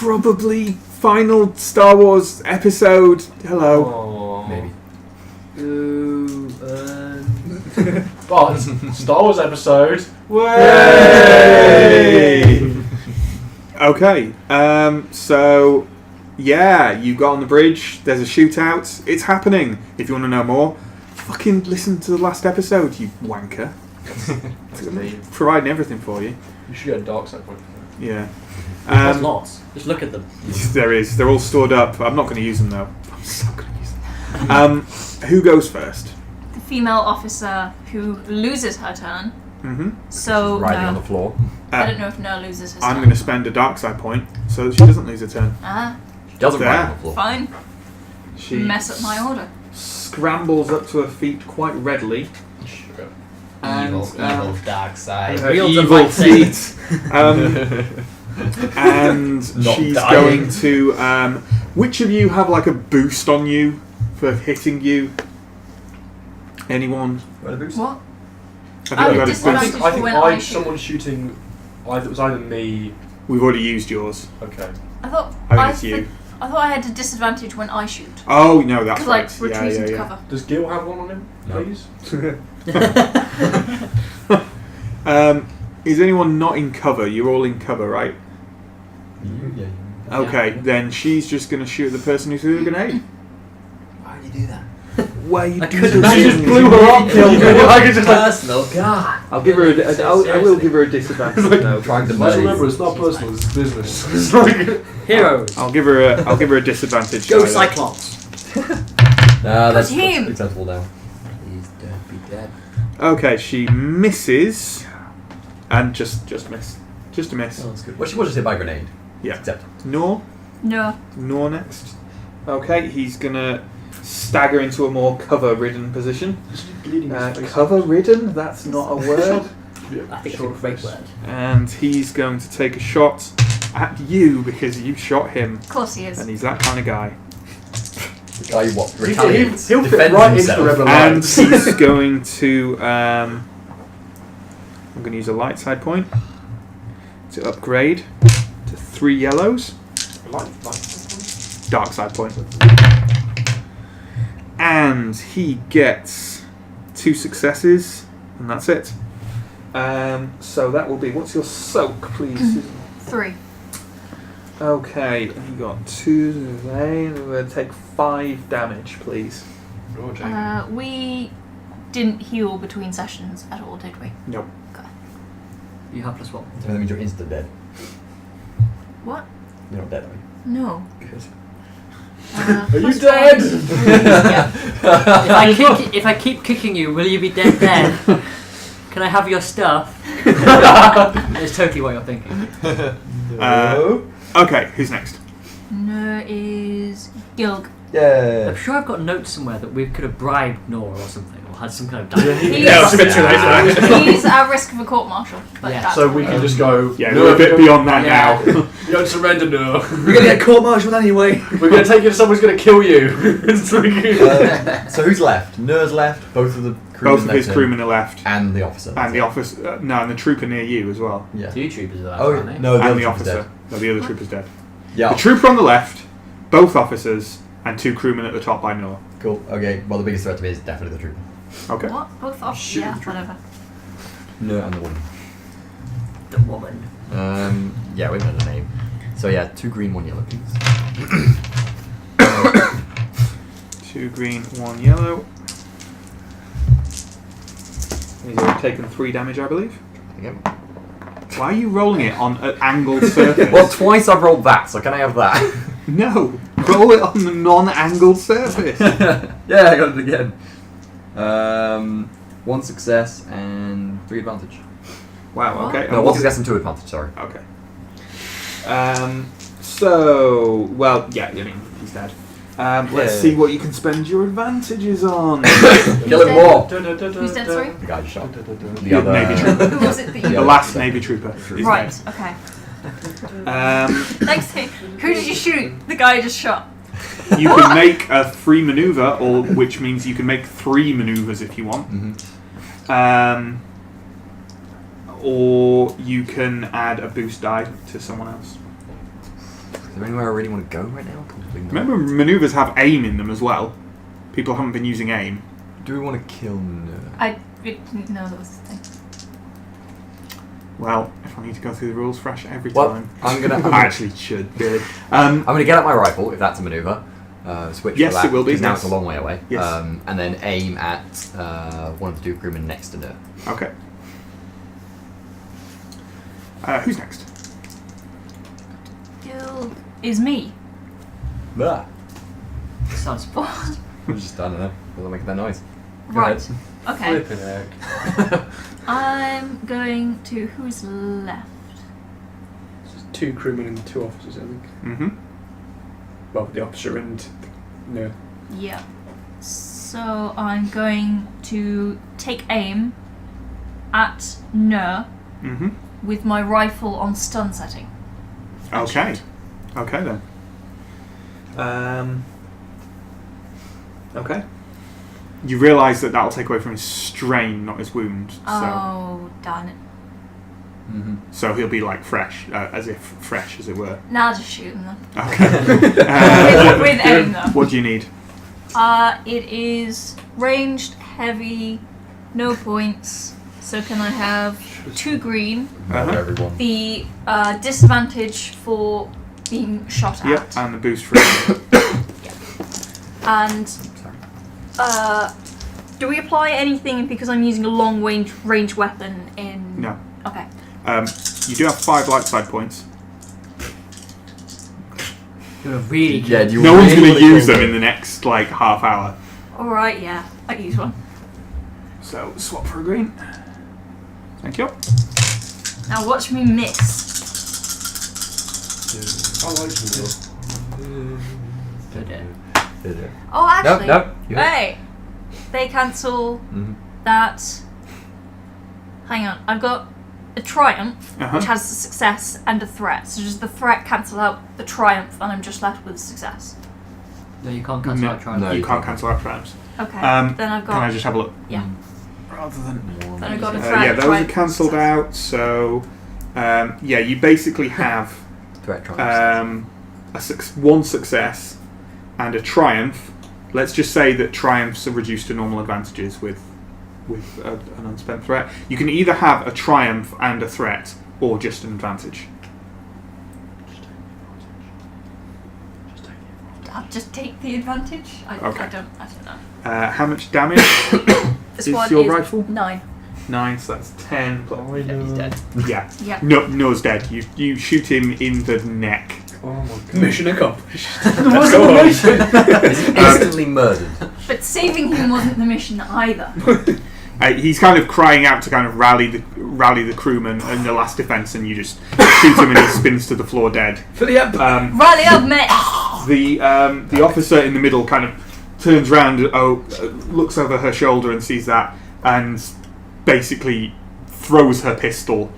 probably final Star Wars episode. Hello. Oh. Maybe. Oh, it's Star Wars episode. Way! Okay. So, yeah, you got on the bridge. There's a shootout. It's happening. If you want to know more, fucking listen to the last episode, you wanker. Providing everything for you. You should get a dark side point. Yeah. There's lots. Just look at them. There is. They're all stored up. I'm not going to use them though. I'm so going to use them. Who goes first? The female officer who loses her turn. Mm-hmm. So Riding on the floor. I don't know if No loses his turn. I'm going to spend a dark side point so that she doesn't lose her turn. She doesn't There. ride on the floor. Fine. She Mess up my order. scrambles up to her feet quite readily. Sugar. And, Evil dark side. her Wheels of evil lightsaber. feet. And Not she's dying. going to. Which of you have like a boost on you for hitting you? Anyone? Got a boost? What? I Oh, you had a disadvantage. boost. I think when I I shoot. someone shooting. It was either me. We've already used yours. Okay. I thought I think it's you. I thought I had a disadvantage when I shoot. Oh no, that's Because right. like retreat into yeah. cover. Does Gil have one on him, No. please? Is anyone not in cover? You're all in cover, right? Yeah. Okay, then she's just going to shoot the person who threw the grenade. Why would you do that? Why you I do couldn't this? She just blew her up, killed her. Like it's just like. Personal, God. I'll give her. I will give her a disadvantage. though. Trying to Let's money. remember, it's not personal. It's business. It's like. Heroes. I'll give her a disadvantage. Go either. Cyclops. That's him. acceptable now. Please don't be dead. Okay, she misses, and just miss, just a miss. Oh, that's good. Well, she was just hit by a grenade. Yeah. Acceptable. No. Nor next. Okay, he's gonna stagger into a more cover-ridden position. Bleeding his face. Cover-ridden? That's not a word. I think it's a great word. And he's going to take a shot at you because you shot him, Of course he is. and he's that kind of guy. The guy what He'll retaliates, fit defends right himself. into the rebel And lines. he's going to. I'm going to use a light side point to upgrade to 3 yellows. Dark side point. And he gets 2 successes, and that's it. So that will be. What's your soak, please, Susan? 3. Okay, he got 2. We're going to take 5 damage, please. Oh, Jamie. We didn't heal between sessions at all, did we? Nope. Okay. You have +1. So that means you're instant dead. What? You're not dead, are you? No. Good. Are you plus dead? 1. If I keep kicking you, will you be dead then? Can I have your stuff? It's totally what you're thinking. Okay, who's next? No is Gilg. Yeah. I'm sure I've got notes somewhere that we could have bribed Nora or something, or had some kind of dialogue. Yeah, it's a bit too late for that. He's at risk of a court martial. But Yeah. that's So we can just go. Yeah, no, we're a bit beyond that Yeah. now. You don't surrender, no. You're gonna get court-martialed anyway. We're gonna take you to someone's gonna kill you. It's like. So who's left? Nur's left. Both of the crewmen Both of his left crewmen are left. and the officer. And the officer. No, and the trooper near you as well. Yeah. 2 troopers are left, Oh aren't they? no, the And other the trooper's officer. dead. No, the other trooper's dead. Yeah. The trooper on the left, both officers, and 2 crewmen at the top I know. Cool. Okay. Well, the biggest threat to me is definitely the trooper. Okay. What? Both off? Shoot Yeah, the trooper. whatever. No, and the woman. The woman. Yeah, we have a name. So yeah, 2 green, 1 yellow, please. 2 green, 1 yellow. He's already taken 3 damage, I believe. Again. Why are you rolling it on an angled surface? Well, twice I've rolled that, so can I have that? No, roll it on the non-angled surface. Yeah, I got it again. 1 success and 3 advantage. Wow. Okay. No, 1 success and 2 advantage. Sorry. Okay. So, well, yeah. I mean, he's dead. Let's Yeah. see what you can spend your advantages on. Kill him more. Who's dead, sorry? The guy just shot. The The other Navy trooper. Who was it that The you... Yeah. last Navy trooper. is Right, okay. dead. Next thing, who did you shoot? The guy you just shot. You can make a free maneuver, or which means you can make 3 maneuvers if you want. Or you can add a boost die to someone else. there anywhere I really want to go right now? Probably not. Remember, manoeuvres have aim in them as well. People haven't been using aim. Do we want to kill Ner? I didn't know that was the thing. Well, if I need to go through the rules fresh every Well, time, I'm gonna. I actually should do it. I'm gonna get out my rifle if that's a maneuver. Switch Yes, for that, it will be, 'cause now yes. it's a long way away. Yes. And then aim at one of the two crewmen next to Ner. Okay. Who's next? Gil is me. Blah. Sounds fast. I'm just, I don't know. Wasn't making that noise. Go Right. ahead. Okay. Flipping heck. I'm going to. Who's left? There's 2 crewmen and 2 officers, I think. Mm-hmm. Well, the officer and no. Yeah. So I'm going to take aim at Ner Mm-hmm. with my rifle on stun setting. Okay. Okay then. Okay. You realise that that'll take away from his strain, not his wound. Oh, darn it. Mm-hmm. So he'll be like fresh, as if fresh, as it were. Now just shoot him then. Okay. With aim though. What do you need? It is ranged, heavy, no points. So can I have 2 green? Murder Uh-huh. everyone. The disadvantage for being shot at. Yep, and the boost for And Sorry. do we apply anything because I'm using a long range weapon in? No. Okay. You do have 5 light side points. You're really Yeah, good. do you No one's really going to wanna use kill them in Ner? the next like half hour. All right. Yeah, I use one. So swap for a green. Thank you. Now watch me miss. I like you. Oh, actually. No, you hit. Hey, they cancel Mhm. that. Hang on, I've got a triumph, Uh-huh. which has a success and a threat. So does the threat cancel out the triumph, and I'm just left with a success? No, you can't cancel No, out triumph. no. you you can't can't. cancel out triumphs. Okay. Can then I've I got. just have a look? Yeah. Rather than Then I got a yeah, threat. those are cancelled out. So yeah, you basically have Threat triumphs. one success and a triumph. Let's just say that triumphs are reduced to normal advantages with an unspent threat. You can either have a triumph and a threat, or just an advantage. I'll just take the advantage. I Okay. don't know. How much damage This is one your is rifle? 9. 9, so that's 10. Yeah, he's dead. Yeah. Yeah. No, Noah's dead. You shoot him in the neck. Oh my god. Mission accomplished. What's Go the on. mission? He's instantly murdered. But saving him wasn't the mission either. He's kind of crying out to kind of rally the crewmen in the last defense, and you just shoot him and he spins to the floor dead. For the Empire. Rally up, mate! The officer in the middle kind of turns around, looks over her shoulder and sees that, and basically throws her pistol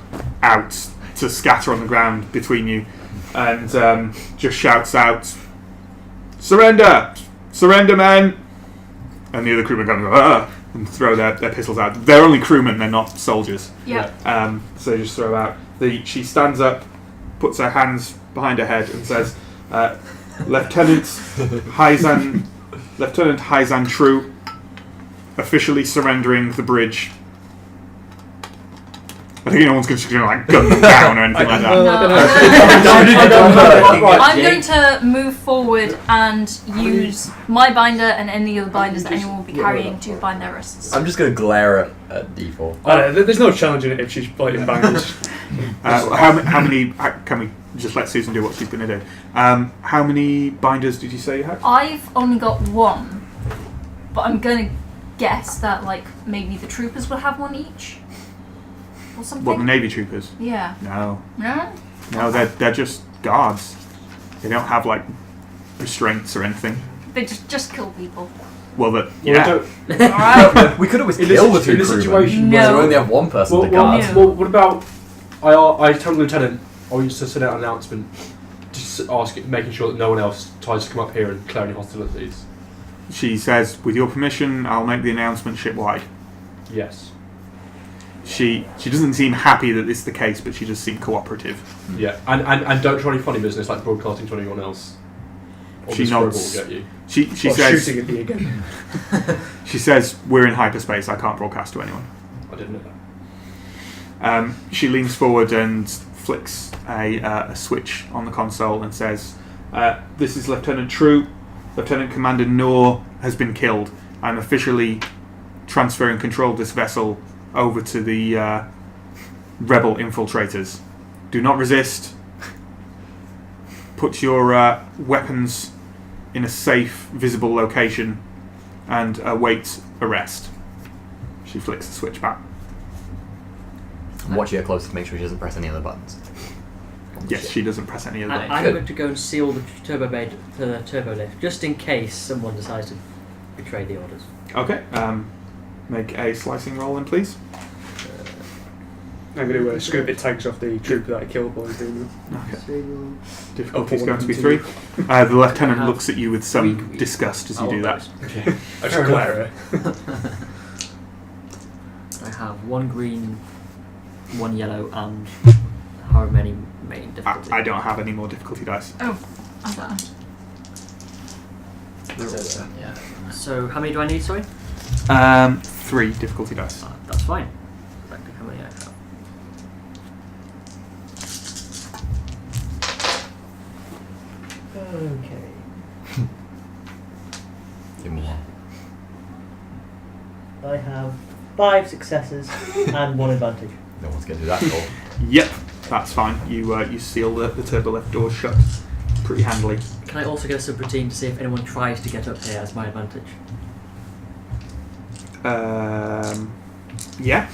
out to scatter on the ground between you, and just shouts out, "Surrender! Surrender, men!" And the other crewmen kind of go, and throw their pistols out. They're only crewmen, they're not soldiers. Yeah. So they just throw out. She stands up, puts her hands behind her head, and says, Lieutenant Haizan True, officially surrendering the bridge. I think no one's going to like gun them down or anything like that. I'm going to move forward and use my binder and any other binders that anyone will be carrying to bind their wrists. I'm just going to glare at D4. There's no challenging it if she's fighting bangers. How many? Can we just let Susan do what she's going to do? How many binders did you say you had? I've only got 1, but I'm going to guess that like maybe the troopers will have 1 each. Or something? What, the Navy troopers? Yeah. No, No? they're just guards. They don't have like restraints or anything. They just kill people. Well, Alright? We could always In kill the this, two in this crewmen. situation, No. So we only have one person well, to guard. Yeah. well, what about I tell the lieutenant I used to send out an announcement, just making sure that no one else tries to come up here and declare any hostilities. she says, "With your permission, I'll make the announcement shipwide." Yes. She doesn't seem happy that this is the case, but she does seem cooperative. Yeah, and don't try any funny business like broadcasting to anyone else. Or She this robot nods. will get you. She Or says shooting at me again. she says we're in hyperspace. I can't broadcast to anyone. I didn't know that. She leans forward and flicks a switch on the console and says, "This is Lieutenant True. Lieutenant Commander Noor has been killed. I'm officially transferring control of this vessel over to the rebel infiltrators. Do not resist. Put your weapons in a safe, visible location and await arrest." She flicks the switch back. I'm watching her closely to make sure she doesn't press any other buttons. Yes, she doesn't press any of them. I'm going to go and seal the turbo lift, just in case someone decides to betray the orders. Okay. Make a slicing roll then, please. I'm going to scoop it tags off the trooper that I killed while he's doing that. Okay. Difficulty's Oh, going to be 3. 1, The lieutenant have looks at you with some three- disgust as you do that. I just glare at her. I have 1 green, 1 yellow, and however many main difficulty. I don't have any more difficulty dice. Oh, I don't know. Yeah. So how many do I need? Sorry. 3 difficulty dice. That's fine. Exactly how many I have. Okay. Give me one. I have 5 successes and 1 advantage. No one's going to do that at all. Yep, that's fine. You seal the turbo lift doors shut pretty handily. Can I also get a subroutine to see if anyone tries to get up here as my advantage? Yeah.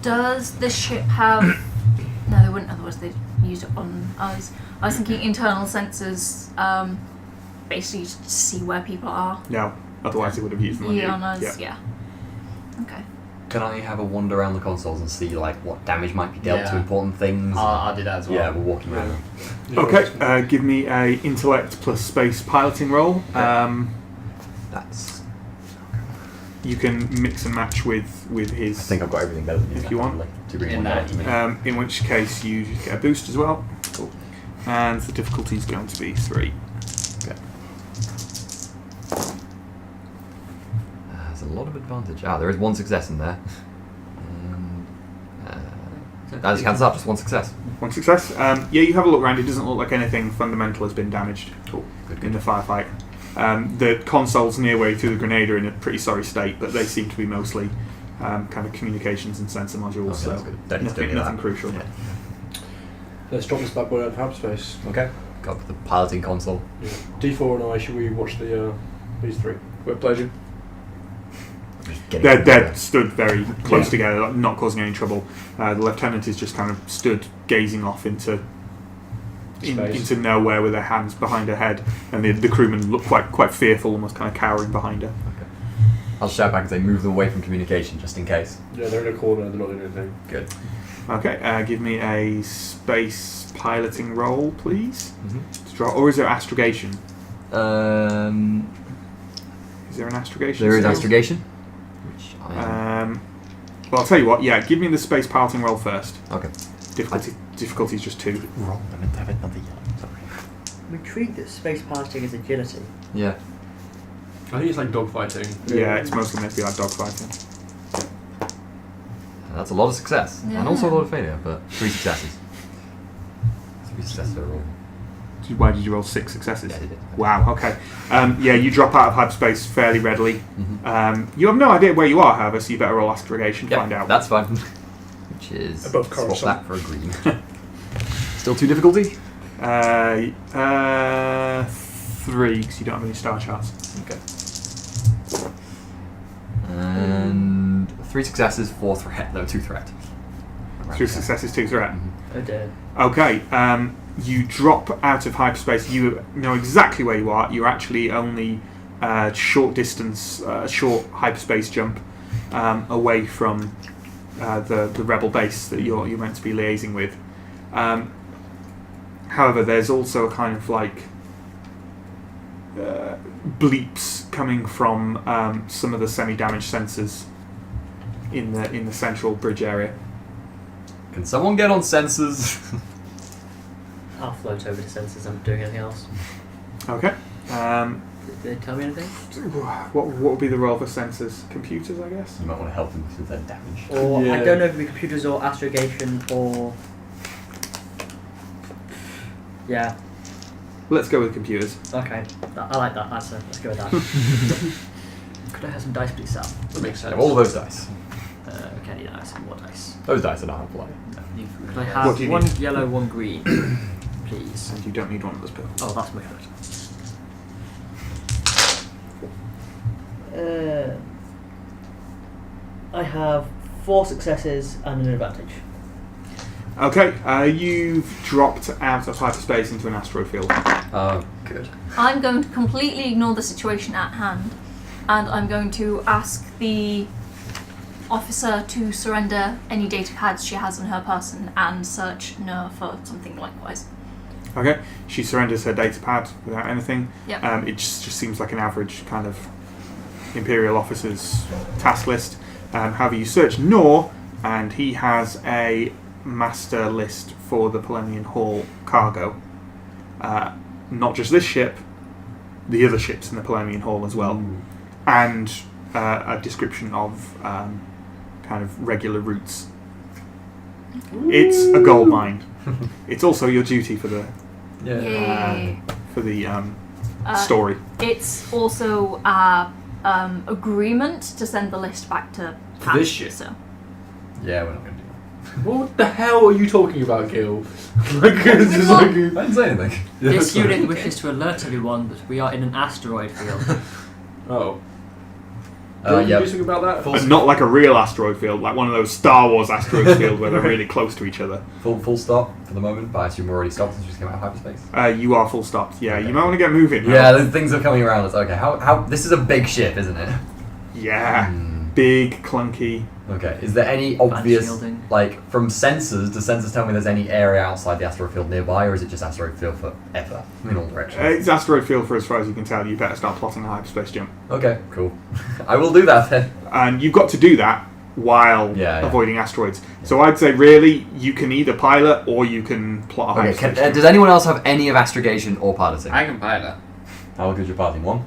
Does this ship have... No, they wouldn't, otherwise they'd use it on us. I was thinking internal sensors, basically just to see where people are. No, otherwise it would have used them on you. On us, Yeah. yeah. Okay. Can I have a wander around the consoles and see like what damage might be dealt to Yeah. important things? I'll do that as well. Yeah, we're walking around. Okay, give me a intellect plus space piloting roll. That's. You can mix and match with I his. think I've got everything better than you. If you want. Like, to bring In one that, down to me. In which case you get a boost as well. Cool. And the difficulty is going to be 3. Okay. There's a lot of advantage. There is 1 success in there. That just cancels out, just 1 success. 1 success. Yeah, you have a look around. It doesn't look like anything fundamental has been damaged Cool. Good, in good. the firefight. The consoles near way through the grenade are in a pretty sorry state, but they seem to be mostly kind of communications and sensor modules, Okay, so that's good. Don't need to do any of nothing that. crucial. Yeah. Let's drop this bad boy out of hyperspace. Okay. Got the piloting console. Yeah. D4 and I, should we watch these 3? With pleasure. Just getting They're together. stood very close Yeah. together, like, not causing any trouble. The lieutenant is just kind of stood gazing off into Space. nowhere with her hands behind her head, and the crewmen look quite fearful, almost kind of cowering behind her. I'll shout back and say move them away from communication just in case. Yeah, they're in a corner, they're not doing anything. Good. Okay, give me a space piloting roll, please. Mm-hmm. To draw, or is there astrogation? Is there an astrogation? There is skill? astrogation. Which I Well, I'll tell you what. Yeah, give me the space piloting roll first. Okay. Difficulty is just 2. Wrong. I meant to have another yellow. Sorry. I'm intrigued that space piloting is agility. Yeah. I think it's like dogfighting. Yeah, it's mostly meant to be like dogfighting. That's a lot of success. Yeah. And also a lot of failure, but 3 successes. 3 successes overall. Why did you roll 6 successes? Yeah, I did it. Wow. Okay. Yeah, you drop out of hyperspace fairly readily. Mm-hmm. You have no idea where you are, however, so you better roll astrogation. Yep, Find out. that's fine. Which is Above swap Coruscant. that for a green. Still 2 difficulty? 3, because you don't have any star charts. Okay. And 3 successes, 4 threat. No, 2 threat. 3 successes, 2 threat. Mm-hmm. Oh dear. Okay. You drop out of hyperspace. You know exactly where you are. You're actually only short distance, short hyperspace jump away from the rebel base that you're meant to be liaising with. However, there's also a kind of like bleeps coming from some of the semi-damaged sensors in the central bridge area. Can someone get on sensors? I'll float over to sensors. I'm doing anything else. Okay. Did they tell me anything? What would be the role for sensors? Computers, I guess. You might want to help them with their damage. Or Yeah. I don't know if it would be computers or astrogation or. Yeah. Let's go with computers. Okay. I like that answer. Let's go with that. Could I have some dice, please, Sal? That makes sense. All those dice. Okay, I need some more dice. Those dice are not on play. Could I What have do you one need? yellow, one green, please? And you don't need one of those pills. Oh, that's much better. I have 4 successes and an advantage. Okay, you've dropped out of hyperspace into an asteroid field. Oh, good. I'm going to completely ignore the situation at hand, and I'm going to ask the officer to surrender any data pads she has on her person and search Nur for something likewise. Okay, she surrenders her data pad without anything. Yep. It just seems like an average kind of Imperial officer's task list. However, you search Nur, and he has a master list for the Perlemian Hall cargo. Not just this ship, the other ships in the Perlemian Hall as well. And a description of kind of regular routes. It's a gold mine. It's also your duty for the Yay. story. It's also agreement to send the list back to For this ship? So. Yeah, we're not going to do What the hell are you talking about, Gil? Like, it's just like... that. I didn't say anything. This unit wishes to alert everyone that we are in an asteroid field. Oh. Yeah. You do something about that? Full, But not like a real asteroid field, like one of those Star Wars asteroid fields where they're really close to each other. full stop for the moment, but I assume we're already stopped since we just came out of hyperspace. You are full stopped. Yeah, Okay. you might want to get moving. now. Yeah, the things are coming around us. Okay, how this is a big ship, isn't it? Yeah. Big, clunky. Okay, is there any obvious, shielding. like, from sensors, do sensors tell me there's any area outside the asteroid field nearby, or is it just asteroid field forever, in all directions? It's asteroid field for as far as you can tell. You better start plotting a hyperspace jump. Okay, cool. I will do that then. And you've got to do that while Yeah. avoiding asteroids. So I'd say really you can either pilot or you can plot a Okay, hyperspace jump. does anyone else have any of astrogation or piloting? I can pilot. How good is your piloting? 1?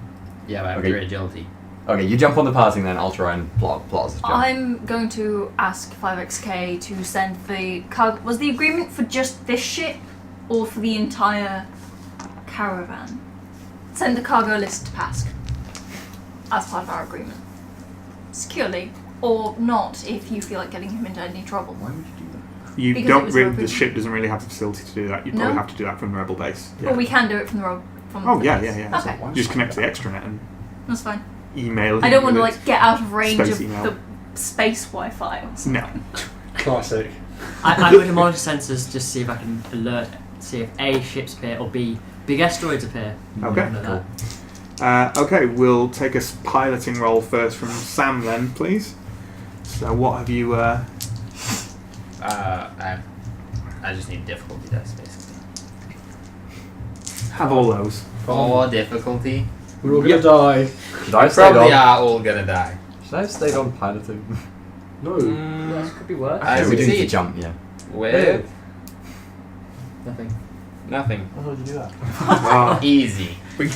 Yeah, but I have Okay. 3 agility. Okay, you jump on the piloting then, I'll try and plot us a jump. I'm going to ask 5XK to send the cargo. Was the agreement for just this ship or for the entire caravan? Send the cargo list to Pask as part of our agreement. Securely. Or not if you feel like getting him into any trouble. Why would you do that? You Because it don't was really. our The agreement. ship doesn't really have the facility to do that. You No? probably have to do that from the rebel base. Yeah. Or we can do it from the road. From Oh the yeah, base. yeah, yeah. Okay, You just connect to the extranet and that's fine. email. I him don't want to with like get out of range space of email. the space Wi-Fi. Or something. No. Classic. I'm going to monitor sensors just see if I can alert, see if A, ships appear, or B, big asteroids appear. Okay, None of cool. that. Okay, we'll take a piloting roll first from Sam then, please. So what have you? I just need difficulty dice, basically. Have all those. 4 difficulty. We're all gonna die. Should I We have stayed probably on? are all gonna die. Should I have stayed on piloting? No. This could be worse. I we do need to succeed. jump, yeah. With Nothing. nothing. How did you do that? Easy. The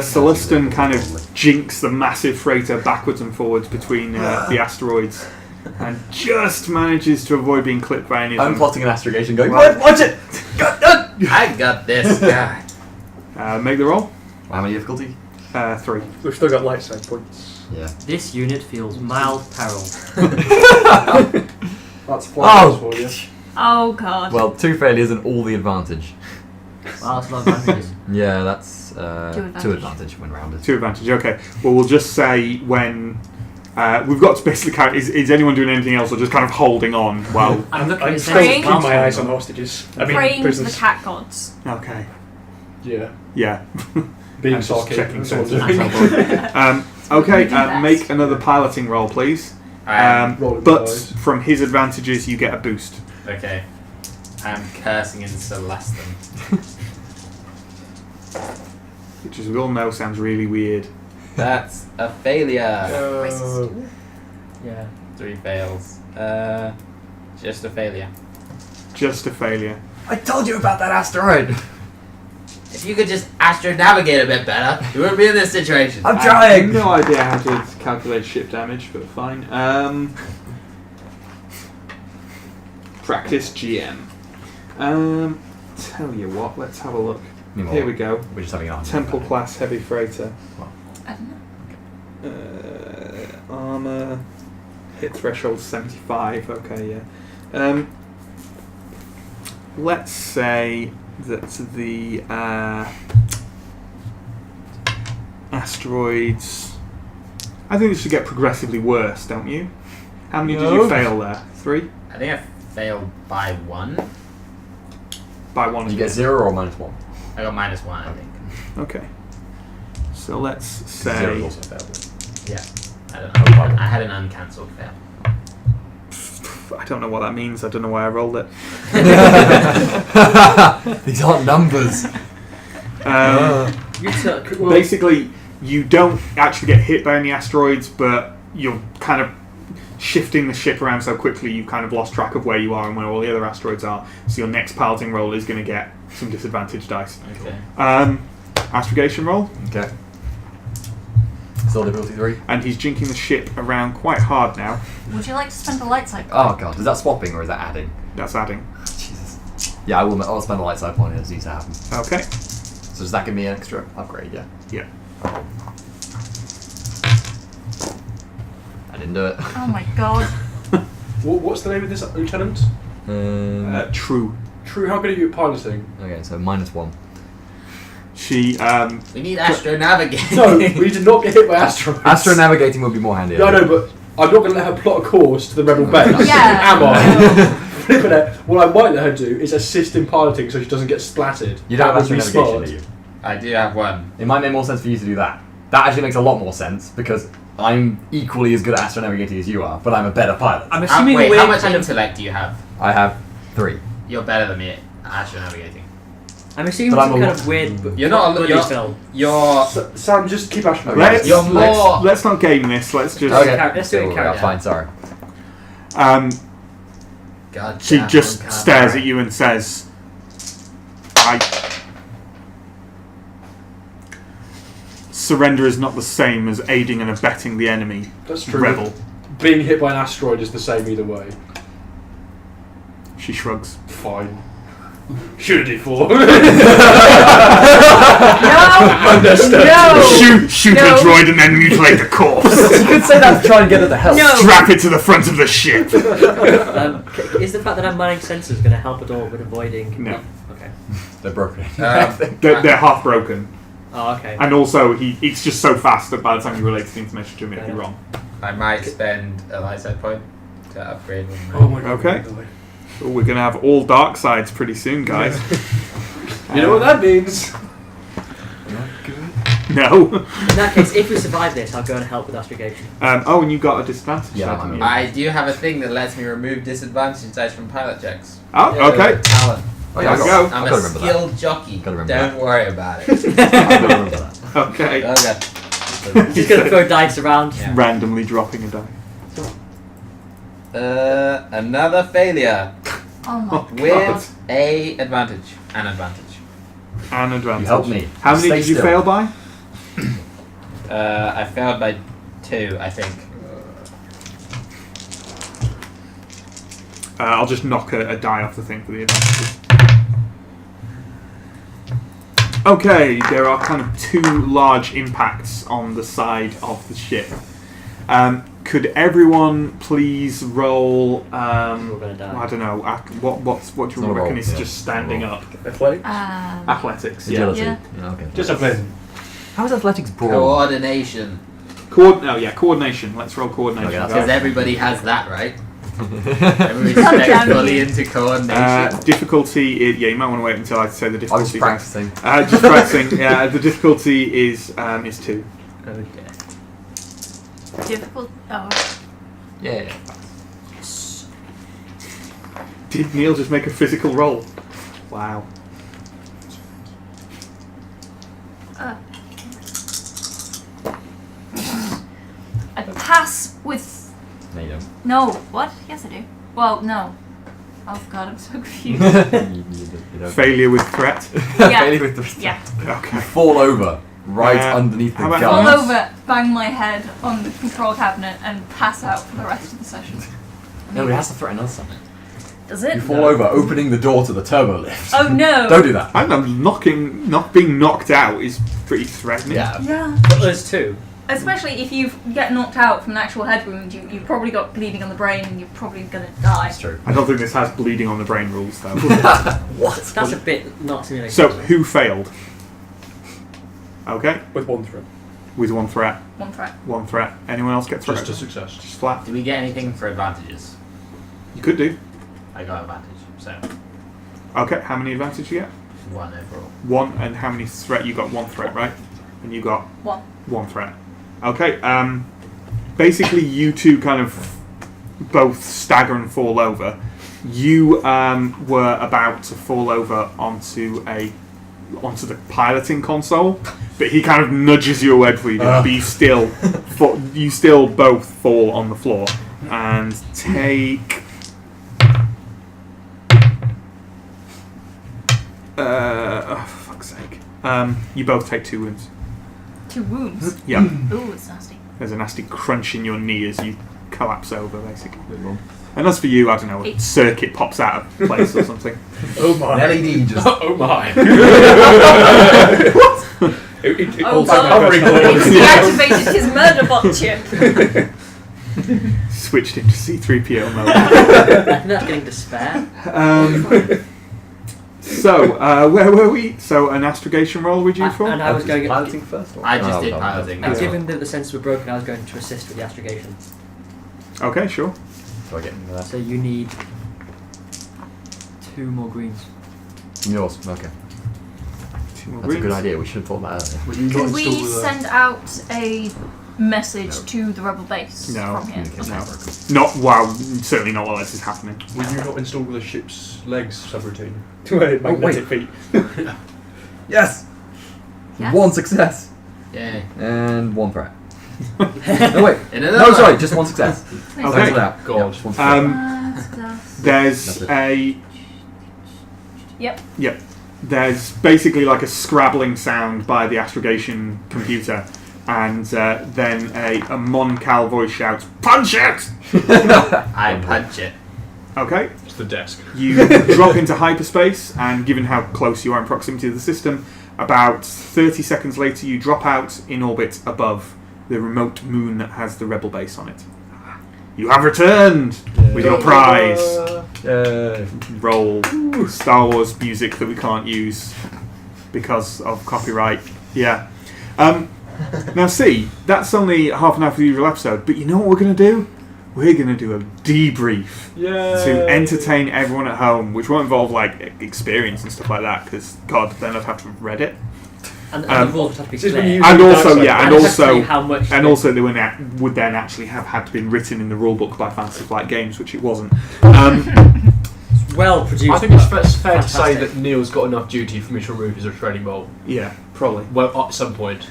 Celestin kind of jinks the massive freighter backwards and forwards between the asteroids, and just manages to avoid being clipped by any of I'm them. plotting an astrogation going, Right. watch it! I got this guy. Make the roll. How many difficulty? 3. We've still got light side points. Yeah. This unit feels mild peril. That's flying Oh! for you. Oh god. Well, 2 failures and all the advantage. Well, that's a lot of advantages. Yeah, that's 2 advantage. advantage when rounded. 2 advantage. Okay. Well, we'll just say when we've got to basically count. Is anyone doing anything else, or just kind of holding on while? I'm looking I'm at still Praying. keeping my eyes on hostages. I mean, Praying to the prisoners. cat gods. Okay. Yeah. Yeah. Being I'm just sarcastic. checking That's all sense. I'm doing. Okay. We do that. Make another piloting roll, please. rolling But the dice. from his advantages, you get a boost. Okay. I'm cursing in Celestin. Which, as we all know, sounds really weird. That's a failure. Yeah. 3 fails. Just a failure. Just a failure. I told you about that asteroid. If you could just astronavigate a bit better, you wouldn't be in this situation. I'm I trying. have no idea how to calculate ship damage, but fine. Practice GM. Tell you what, let's have a look. Meanwhile, Here we go. We're just having a Temple class heavy freighter. I don't know. Armor. Hit threshold 75. Okay, yeah. Let's say that the asteroids. I think it should get progressively worse, don't you? How many did you fail there? 3? I think I failed by 1. By 1. Did you get 0 or -1? I got -1, I think. Okay. So let's 0 say. also failed. Yeah. I don't know. I had an uncancelled fail. I don't know what that means. I don't know why I rolled it. These aren't numbers. You took. Well, Basically, you don't actually get hit by any asteroids, but you're kind of shifting the ship around so quickly you've kind of lost track of where you are and where all the other asteroids are. So your next piloting roll is going to get some disadvantage dice. Okay. Astrogation roll, Okay. Still difficulty 3. and he's jinking the ship around quite hard now. Would you like to spend the light side? Oh god, is that swapping or is that adding? That's adding. Jesus. Yeah, I'll spend a light side point as needs to happen. Okay. So does that give me an extra upgrade? Yeah. Yeah. I didn't do it. Oh my god. What's the name of this lieutenant? True. True, how good are you at piloting? Okay, so -1. She We need astronavigating. No, we did not get hit by asteroids. Astronavigating would be more handy. Yeah, I know, but I'm not going to let her plot a course to the rebel base. Yeah. Am I? Flipping it. What I might let her do is assist in piloting so she doesn't get splattered. You don't have That would be astronavigation, smart. do you? I do have 1. It might make more sense for you to do that. That actually makes a lot more sense because I'm equally as good at astronavigating as you are, but I'm a better pilot. I'm assuming Wait, we're how much kind of. intellect do you have? I have 3. You're better than me at astronavigating. I'm assuming But some I'm a kind lot- of weird. You're not a buddy you're, film. you're Sam, just keep astronavigating. let's, You're more- let's not game this. Let's just. Okay, Let's do it in cool, character. Fine, sorry. God She damn, just I'm stares kinda at you and says, surrender is not the same as aiding and abetting the enemy. That's true. Rebel. Being hit by an asteroid is the same either way. She shrugs. Fine. Should have D4. No! Shoot No. the droid and then mutilate the corpse. You could say that to try and get her to help. No. Strap it to the front of the ship. Is the fact that I'm mining sensors going to help at all with avoiding? No. Okay. They're broken. They're half broken. Oh, okay. And also, it's just so fast that by the time you relate the information to him, it'd be wrong. I might spend a light side point to upgrade one. Oh my god. Okay. Well, we're going to have all dark sides pretty soon, guys. You know what that means? No. In that case, if we survive this, I'll go and help with astrogation. And you got a disadvantage. Yeah, haven't you? I do have a thing that lets me remove disadvantage dice from pilot checks. Oh, okay. Talent. Oh, yeah, There we I'm I've a got to remember that. skilled jockey. Gotta remember Don't worry about it. I've got to remember that. Okay. Okay. Just going to throw dice around. Yeah. Randomly dropping a die. Another failure Oh my with an advantage. An advantage. An advantage. You helped me. How many Stay did you still. fail by? I failed by 2, I think. I'll just knock a die off the thing for the advantages. Okay, there are kind of 2 large impacts on the side of the ship. Could everyone please roll? We're going to die. I don't know. What do you Not a reckon? roll, It's yeah. just standing up. Athletics? Athletics. Yeah. Agility. Yeah. Yeah, okay. Just athletics. How is athletics broad? Coordination. Coordination. Let's roll coordination. Okay, that's Because guys. everybody has that, right? Everybody God specs damn fully it. into coordination. Difficulty. You might want to wait until I say the I difficulty. was practicing. Just practicing. Yeah, the difficulty is 2. Okay. Difficult. Oh. Yeah. Did Neil just make a physical roll? Wow. I pass with No. What? Yes, I do. Well, no. Oh god, I'm so confused. You don't- Failure with threat. Yeah. Failure with the Yeah. Okay. fall over right Uh, underneath the how about gun. Fall over, bang my head on the control cabinet, and pass out for the rest of the session. No, it has to threaten us something. Does it? You fall over, opening the door to the turbo lift. Oh no! Don't do that. I don't know, not being knocked out is pretty threatening. Yeah. Yeah. But there's two. Especially if you get knocked out from an actual head wound, you've probably got bleeding on the brain and you're probably gonna die. That's true. I don't think this has bleeding on the brain rules though. What? That's a bit not simulated. So, who failed? Okay, With one threat. with one threat. One threat. One threat. Anyone else get threat? Just a success. Just flat. Do we get anything for advantages? You could do. I got advantage, so Okay, how many advantage you get? 1 overall. One, and how many threat? You got one threat, right? And you got One. one threat. Okay, basically you two kind of both stagger and fall over. You were about to fall over onto the piloting console, but he kind of nudges you away before you do, but you still both fall on the floor and take oh fuck's sake. You both take 2 wounds. 2 wounds. Yeah. Ooh, it's nasty. There's a nasty crunch in your knee as you collapse over, basically. And as for you, I don't know, a circuit pops out of place or something. Oh my. LED just. Oh my! It Oh calls back my god, personal he deactivated his murder bot chip. Switched into C-3PO mode. I think that's getting despair. So, where were we? So, an astrogation roll would you for? And I was going. piloting first. Or? I just No, did no, no. piloting. And that's given all. that the sensors were broken, I was going to assist with the astrogation. Okay, sure. So I get into that. So you need 2 more greens. Yours. Okay. 2 more That's a good greens. idea. We should have thought that earlier. Would you not Could we install the... send out a message to the rebel base No. from here? Communication Okay. network. Not, well, certainly not while this is happening. Would you not install the ship's legs subroutine? magnetic feet. Yes. Yes? 1 success Yay. and 1 threat. No wait. In another No, one. sorry. Just 1 success. Okay. Cancel it out. God. Yeah, just 1 success. There's That's it. a... Yep. Yep. There's basically like a scrabbling sound by the astrogation computer, and then a Mon Cal voice shouts, "Punch it!" I punch it. Okay. It's the desk. You drop into hyperspace, and given how close you are in proximity to the system, about 30 seconds later you drop out in orbit above the remote moon that has the rebel base on it. You have returned with your prize. Roll Star Wars music that we can't use because of copyright. Yeah. Now see, that's only half an hour for the usual episode, but you know what we're going to do? We're going to do a debrief to entertain everyone at home, which won't involve like experience and stuff like that, because God, then I'd have to have read it. And the rules would have to be This is when clear. you- And also, downside. yeah, and And it's actually also, how much and they- also, they would then actually have had to been written in the rulebook by Fantasy Flight Games, which it wasn't. Well produced. I think it's fair to say Fantastic. that Neil's got enough duty for me to remove his restraining bolt. Yeah, probably. Well, at some point.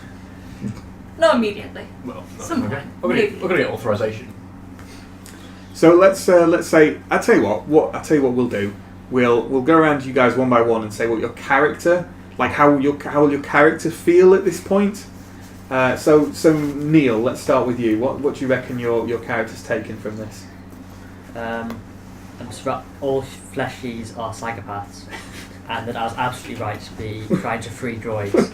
Not immediately. Well, no. Some Okay. point. We're Maybe. going to get authorization. So let's say I tell you what we'll do. We'll go around you guys one by one and say what your character, like how will your character feel at this point. So Neil, let's start with you. What do you reckon your character's taken from this? All fleshies are psychopaths, and that I was absolutely right to be trying to free droids,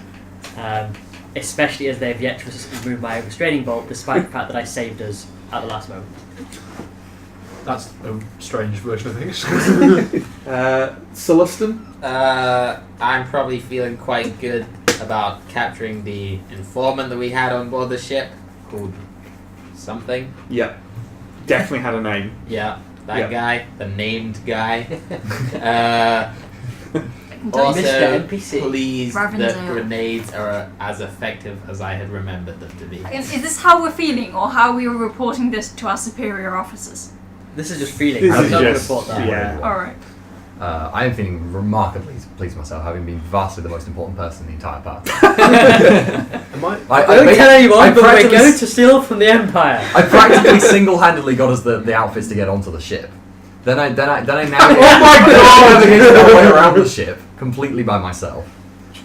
especially as they have yet to remove my restraining bolt, despite the fact that I saved us at the last moment. That's a strange version of things. Celestin? I'm probably feeling quite good about capturing the informant that we had on board the ship, called something. Yep. Definitely had a name. Yeah, that Yeah. guy, the named guy. Don't Also, Mr. NPC. please, the Ravenzel. grenades are as effective as I had remembered them to be. Is this how we're feeling, or how we were reporting this to our superior officers? This is just feeling. This I'm is not going to just- report that. yeah. Alright. I am feeling remarkably pleased with myself, having been vastly the most important person in the entire party. Am I? I don't tell anyone, I but we're practically going to steal from the Empire. I practically single-handedly got us the outfits to get onto the ship. Then I now Oh my God! navigated my way around the ship completely by myself.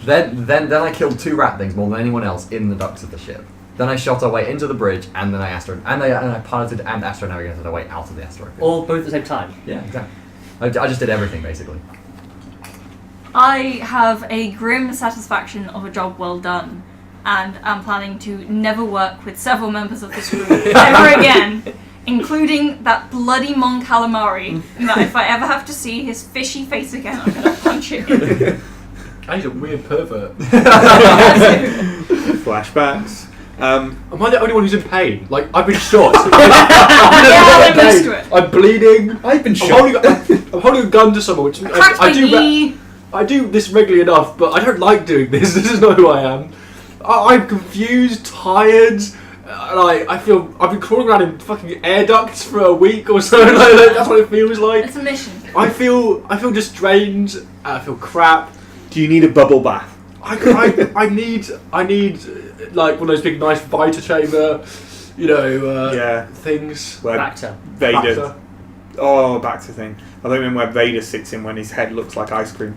Then I killed 2 rat things more than anyone else in the ducts of the ship. Then I shot our way into the bridge, and then I piloted and astronavigated our way out of the asteroid field. All both at the same time. Yeah, exactly. I just did everything basically. I have a grim satisfaction of a job well done, and I'm planning to never work with several members of this group ever again, including that bloody Mon Calamari, that if I ever have to see his fishy face again, I'm going to punch it in. He's a weird pervert. Flashbacks. Am I the only one who's in pain? Like, I've been shot. I'm used to it. I'm bleeding. I've been I'm shot. holding a gun to someone, which Cracked my knee. I do this regularly enough, but I don't like doing this. This is not who I am. I'm confused, tired. I feel I've been crawling around in fucking air ducts for a week or so. Like, that's what it feels like. It's a mission. I feel just drained. I feel crap. Do you need a bubble bath? I need like one of those big nice Vita chamber, things. Where Bacta. Vader. Bacta. Oh, Bacta thing. I don't mean where Vader sits in when his head looks like ice cream.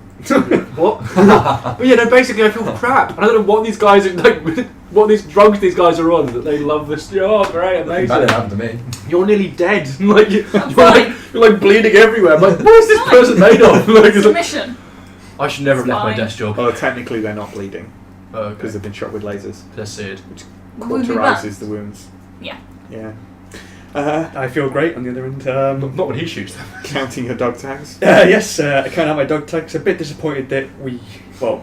What? But yeah, no. Basically, I feel crap. I don't know what these guys are like. What these drugs these guys are on that they love this. Oh, great, amazing. That didn't happen to me. You're nearly dead. Like you're bleeding everywhere. I'm like, what is this person made of? Like, It's a mission. I should never have It's left my fine. desk job. Well, technically they're not bleeding because Okay. they've been shot with lasers. Let's see it. We'll be Cauterises back. the wounds. Yeah. Yeah. I feel great on the other end. Not when he shoots them. Counting your dog tags. Yes, I can't have my dog tags. A bit disappointed that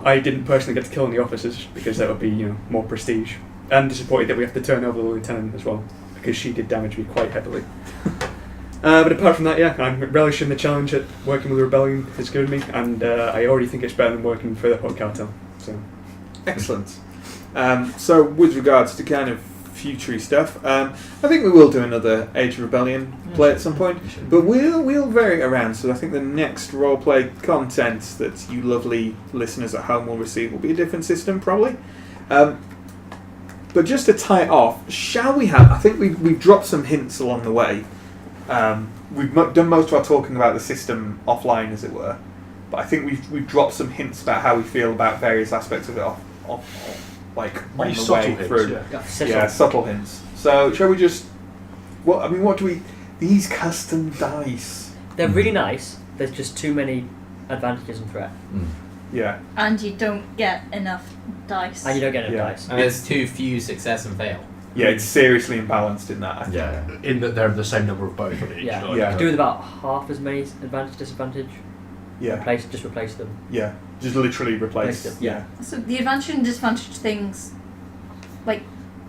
I didn't personally get to kill any officers because that would be, more prestige. And disappointed that we have to turn over the lieutenant as well because she did damage me quite heavily. But apart from that, yeah, I'm relishing the challenge that working with the rebellion has given me, and I already think it's better than working for the Hook Cartel. So, Excellent. So with regards to kind of future stuff, I think we will do another Age of Rebellion play at some point, but we'll vary it around. So I think the next roleplay content that you lovely listeners at home will receive will be a different system, probably. But just to tie it off, shall we have? I think we've dropped some hints along the way. We've done most of our talking about the system offline, as it were, but I think we've dropped some hints about how we feel about various aspects of it off like on Really the subtle way hints, through. yeah. Yeah, subtle hints. So shall we just? What do we? These custom dice. They're really nice. There's just too many advantages and threat. Yeah. And you don't get enough dice. And you don't get enough Yeah. dice. And there's too few success and fail. Yeah, it's seriously imbalanced in that. I think. Yeah. In that they're the same number of both on each. Yeah. like, Yeah. Do with about half as many advantage, disadvantage. Yeah. Just replace them. Yeah. Just literally replace. Replace them, yeah. So the advantage and disadvantage things, like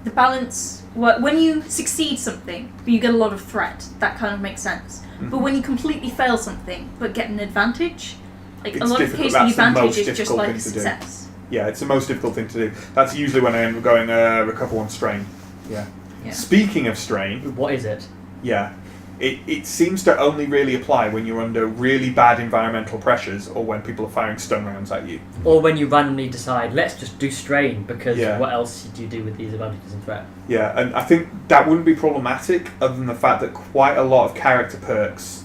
the balance, when you succeed something, but you get a lot of threat, that kind of makes sense. But when you completely fail something, but get an advantage, like It's a lot of difficult. cases, the That's the advantage most is just difficult like thing to do. success. Yeah, it's the most difficult thing to do. That's usually when I end up going recover one strain. Yeah. Yeah. Speaking of strain, What is it? yeah, it seems to only really apply when you're under really bad environmental pressures or when people are firing stun rounds at you. Or when you randomly decide, let's just do strain, because Yeah. what else do you do with these advantages and threat? Yeah, and I think that wouldn't be problematic other than the fact that quite a lot of character perks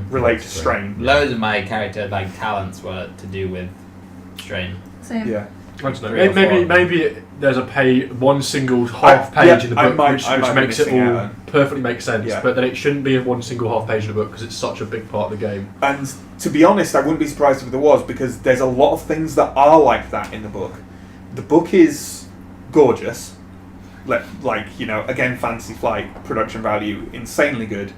relate to strain. Loads of my character talents were to do with strain. Same. Yeah. I don't know. Three or four. Maybe there's one single half page yeah, in the I book might which be makes it missing all out. perfectly make sense, Yeah. but then it shouldn't be one single half page in the book because it's such a big part of the game. And to be honest, I wouldn't be surprised if there was, because there's a lot of things that are like that in the book. The book is gorgeous. Again, Fantasy Flight, production value, insanely good.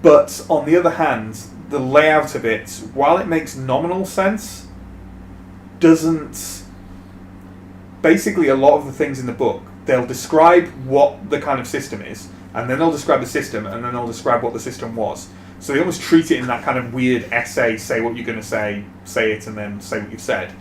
But on the other hand, the layout of it, while it makes nominal sense, doesn't... Basically, a lot of the things in the book, they'll describe what the kind of system is, and then they'll describe the system, and then they'll describe what the system was. So they almost treat it in that kind of weird essay, say what you're going to say it, and then say what you've said.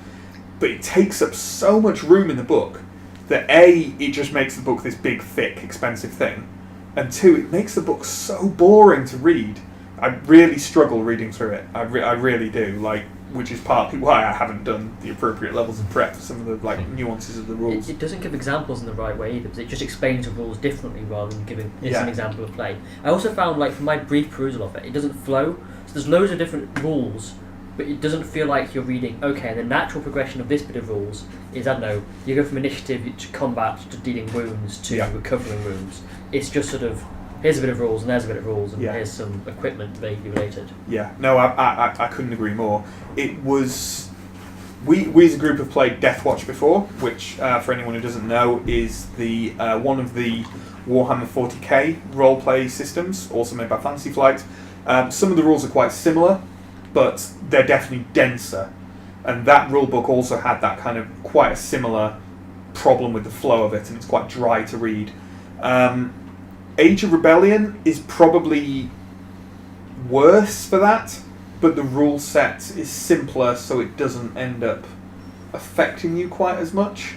But it takes up so much room in the book that A, it just makes the book this big, thick, expensive thing, and two, it makes the book so boring to read. I really struggle reading through it. I really do. Like, which is partly why I haven't done the appropriate levels of prep for some of the like nuances of the rules. It doesn't give examples in the right way either, because it just explains the rules differently rather than giving it's an example of play. I also found, like, from my brief perusal of it, it doesn't flow. So there's loads of different rules, but it doesn't feel like you're reading, okay, the natural progression of this bit of rules is, I don't know, you go from initiative to combat to dealing wounds to recovering wounds. It's just sort of, here's a bit of rules and there's a bit of rules and here's some equipment vaguely related. Yeah, no, I couldn't agree more. It was... We as a group have played Deathwatch before, which, for anyone who doesn't know, is the one of the Warhammer 40k roleplay systems, also made by Fantasy Flight. Some of the rules are quite similar, but they're definitely denser. And that rulebook also had that kind of quite a similar problem with the flow of it, and it's quite dry to read. Age of Rebellion is probably worse for that, but the rule set is simpler, so it doesn't end up affecting you quite as much.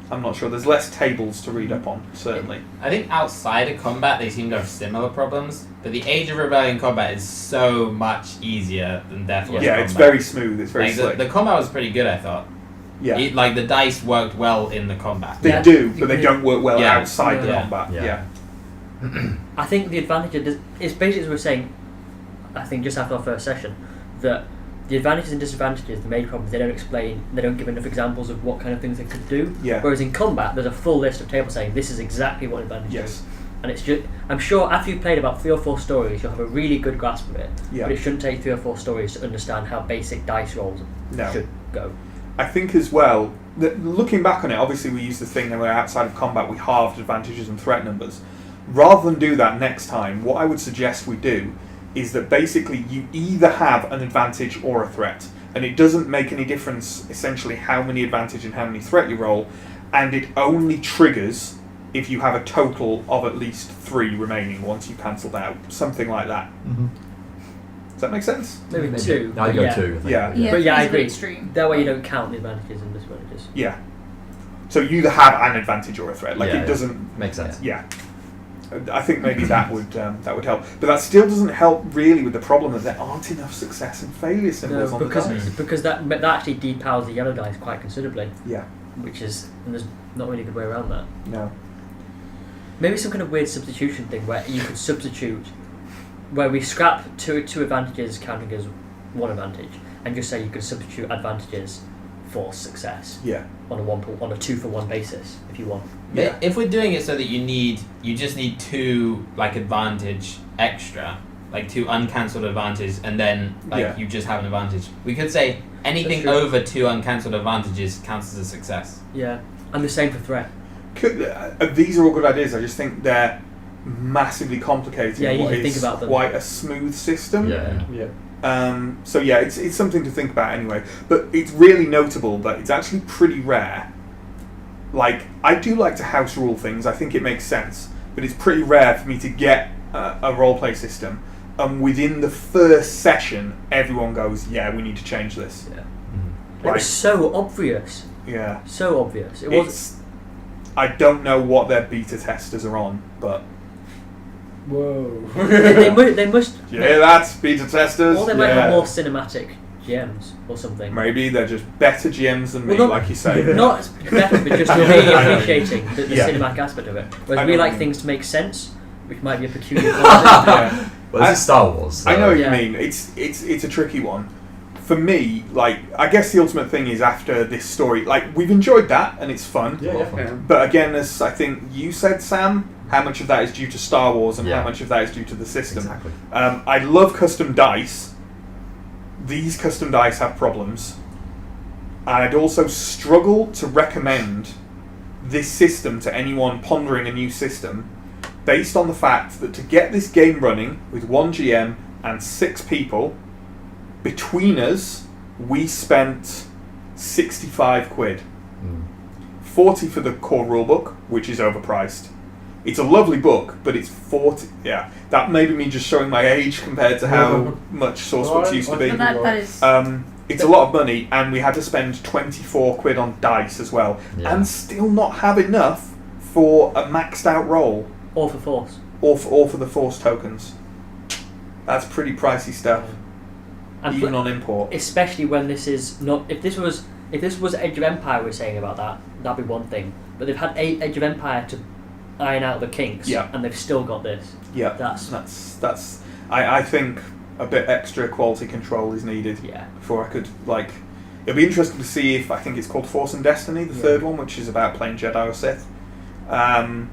I'm not sure. There's less tables to read up on, certainly. I think outside of combat, they seem to have similar problems, but the Age of Rebellion combat is so much easier than Deathwatch combat. It's very smooth. It's very slick. The combat was pretty good, I thought. Yeah. The dice worked well in the combat. They do, but they don't work well outside the combat. Yeah. I think the advantage is basically as we were saying, I think just after our first session, that the advantages and disadvantages, the main problems, they don't explain, they don't give enough examples of what kind of things they could do. Yeah. Whereas in combat, there's a full list of tables saying this is exactly what advantage is. And it's just, I'm sure after you've played about 3 or 4 stories, you'll have a really good grasp of it. Yeah. But it shouldn't take 3 or 4 stories to understand how basic dice rolls should go. I think as well, that looking back on it, obviously we used the thing that we're outside of combat, we halved advantages and threat numbers. Rather than do that next time, what I would suggest we do is that basically you either have an advantage or a threat, and it doesn't make any difference essentially how many advantage and how many threat you roll, and it only triggers if you have a total of at least 3 remaining once you've cancelled out, something like that. Mm-hmm. Does that make sense? Maybe 2. I'd go 2. I think. Yeah. But yeah, I it's a bit agree. extreme. That way you don't count the advantages and disadvantages. Yeah. So you either have an advantage or a threat. Like it doesn't make sense. Yeah. I think maybe that would help, but that still doesn't help really with the problem that there aren't enough success and failure symbols on the dice. Because that actually depowers the yellow dice quite considerably. Yeah. And there's not really a good way around that. No. Maybe some kind of weird substitution thing where you could substitute, where we scrap two advantages counting as 1 advantage, and just say you could substitute advantages for success. Yeah. On a 2-for-1 basis, if you want. Yeah. If we're doing it so that you just need 2 like advantage extra, like 2 uncancelled advantages, and then you just have an advantage. We could say anything over 2 uncancelled advantages counts as a success. Yeah, and the same for threat. These are all good ideas. I just think they're massively complicated. Yeah, you what can is think about them. quite a smooth system. Yeah. So yeah, it's something to think about anyway. But it's really notable that it's actually pretty rare. Like, I do like to house rule things. I think it makes sense. But it's pretty rare for me to get a roleplay system, and within the first session, everyone goes, "Yeah, we need to change this." Yeah. Mm-hmm. It was so obvious. Yeah. So obvious. It was. I don't know what their beta testers are on, but Whoa. they must. yeah, that's beta testers. Or they might have more cinematic GMs or something. Maybe they're just better GMs than me, Well, like you say. Not better, but just really appreciating the cinematic aspect of it. I Whereas know we what like you things to make sense, which might be a peculiar quality. Yeah. Well, this is Star Wars. So. I know what you Yeah. mean. It's a tricky one. For me, like, I guess the ultimate thing is after this story, like, we've enjoyed that and it's fun. Yeah. But again, as I think you said, Sam, how much of that is due to Star Wars and how much of that is due to the system? Exactly. I love custom dice. These custom dice have problems. And I'd also struggle to recommend this system to anyone pondering a new system based on the fact that to get this game running with 1 GM and 6 people, between us, we spent 65 quid. 40 for the core rulebook, which is overpriced. It's a lovely book, but it's 40. Yeah, that may be me just showing my age compared to how much source books used to be. But that is... It's a lot of money, and we had to spend 24 quid on dice as well, and still not have enough for a maxed out roll. Or for force. Or for the force tokens. That's pretty pricey stuff, And even on import. especially when this is not. If this was Age of Empire, we're saying about that'd be one thing. But they've had Age of Empire to iron out the kinks, Yeah. and they've still got this. Yeah, That's I think a bit extra quality control is needed yeah. before I could It'll be interesting to see if I think it's called Force and Destiny, the third one, which is about playing Jedi or Sith. And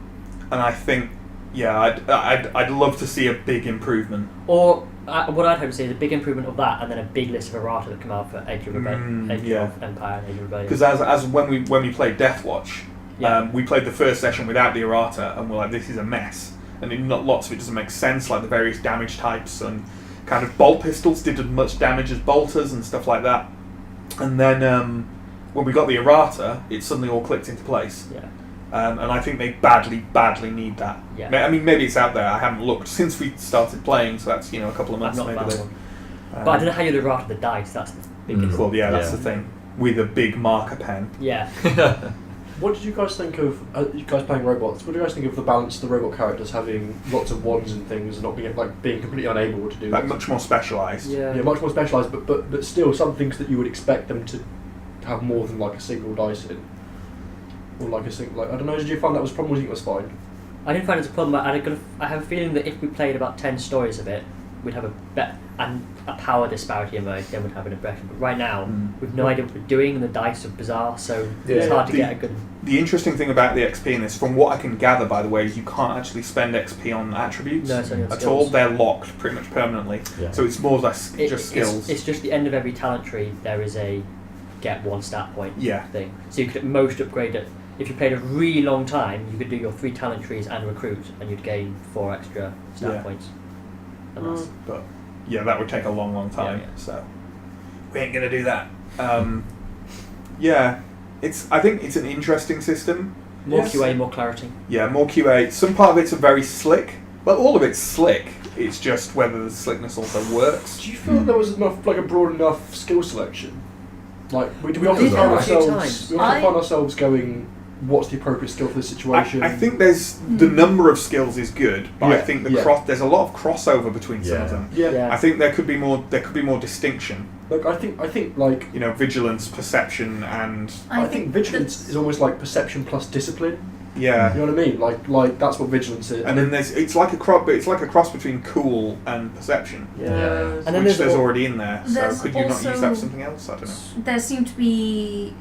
I think, I'd love to see a big improvement. Or what I'd hope to see is a big improvement of that, and then a big list of errata that come out for Age of Empire and Age of Rebellion. Because as when we played Deathwatch, we played the first session without the errata, and we're like, this is a mess. And lots of it doesn't make sense, like the various damage types and kind of bolt pistols did as much damage as bolters and stuff like that. And then when we got the errata, it suddenly all clicked into place. Yeah. And I think they badly need that. Yeah. I mean, maybe it's out there. I haven't looked since we started playing, so that's a couple of months. I've not maybe. found one. But I don't know how you'd errata the dice. That's the biggest. Well, yeah, that's Yeah. the thing. With a big marker pen. Yeah. What did you guys think of you guys playing robots? What do you guys think of the balance of the robot characters having lots of wands and things and not being completely unable to do Like this? much more specialised. Yeah. Yeah, much more specialised, but still some things that you would expect them to have more than like a single dice in, or like a single. I don't know. Did you find that was a problem? Or do you think it was fine? I didn't find it a problem, but I have a feeling that if we played about 10 stories of it, we'd have a power disparity emerge, then we'd have an impression. But right now, we've no idea what we're doing, and the dice are bizarre, so it's hard to get a good... The interesting thing about the XP in this, from what I can gather, by the way, is you can't actually spend XP on attributes No, it's only on at skills. all. They're locked pretty much permanently. Yeah. So it's more like just skills. It's just the end of every talent tree, there is a get one stat point Yeah. thing. So you could at most upgrade it. If you played a really long time, you could do your 3 talent trees and recruit, and you'd gain 4 extra stat points. And that's, But yeah, that would take a long time. Yeah. So we ain't gonna do that. Yeah, I think it's an interesting system. more Yes. QA, more clarity. Yeah, more QA. Some part of it's very slick. Well, all of it's slick. It's just whether the slickness also works. Do you feel there was enough, a broad enough skill selection? Do we We often did find a few ourselves? times. We often find ourselves going, "What's the appropriate skill for this situation?" I think there's the number of skills is good, but I Yeah, think yeah. there's a lot of crossover between some of Yeah. them. Yeah. I think there could be more distinction. I think Vigilance, perception, and I think vigilance is almost like perception plus discipline. yeah. You know what I mean? Like that's what vigilance is. And then it's like a cross between cool and perception, yeah. And then which there's there's already in there. So There's could you not use that also- for something else? I don't know. There seem to be...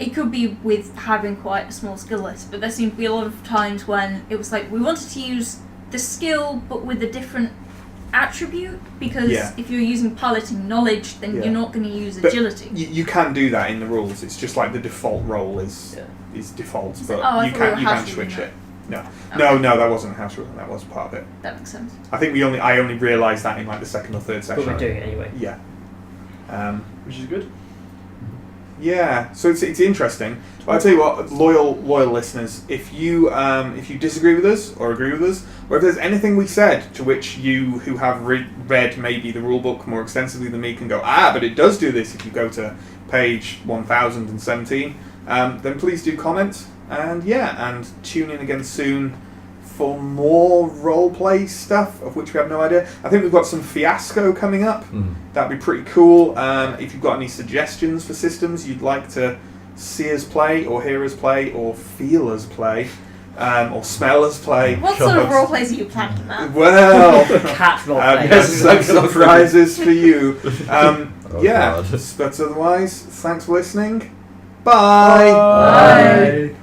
It could be with having quite a small skill list, but there seemed to be a lot of times when it was like we wanted to use the skill but with a different attribute, because Yeah. if you're using piloting knowledge, then Yeah. you're not going to use But agility. You can do that in the rules. It's just like the default role is default, Is but it? Oh, I you thought we can were you can house switch ruling it. No, Okay. no, that wasn't house ruling. That was part of it. That makes sense. I think I only realised that in like the second or third session. But we're doing it anyway. Yeah. Which is good. Yeah, so it's interesting. But I'll tell you what, loyal listeners, if you disagree with us or agree with us, or if there's anything we said to which you who have read maybe the rulebook more extensively than me can go, but it does do this if you go to page 1017, then please do comment, and tune in again soon for more roleplay stuff, of which we have no idea. I think we've got some Fiasco coming up. That'd be pretty cool. If you've got any suggestions for systems you'd like to see us play, or hear us play, or feel us play, or smell us play. What sort of role plays are you planning, Matt? Well, Cat roleplay. some surprises for you. Oh, yeah, God. but otherwise, thanks for listening. Bye. Bye.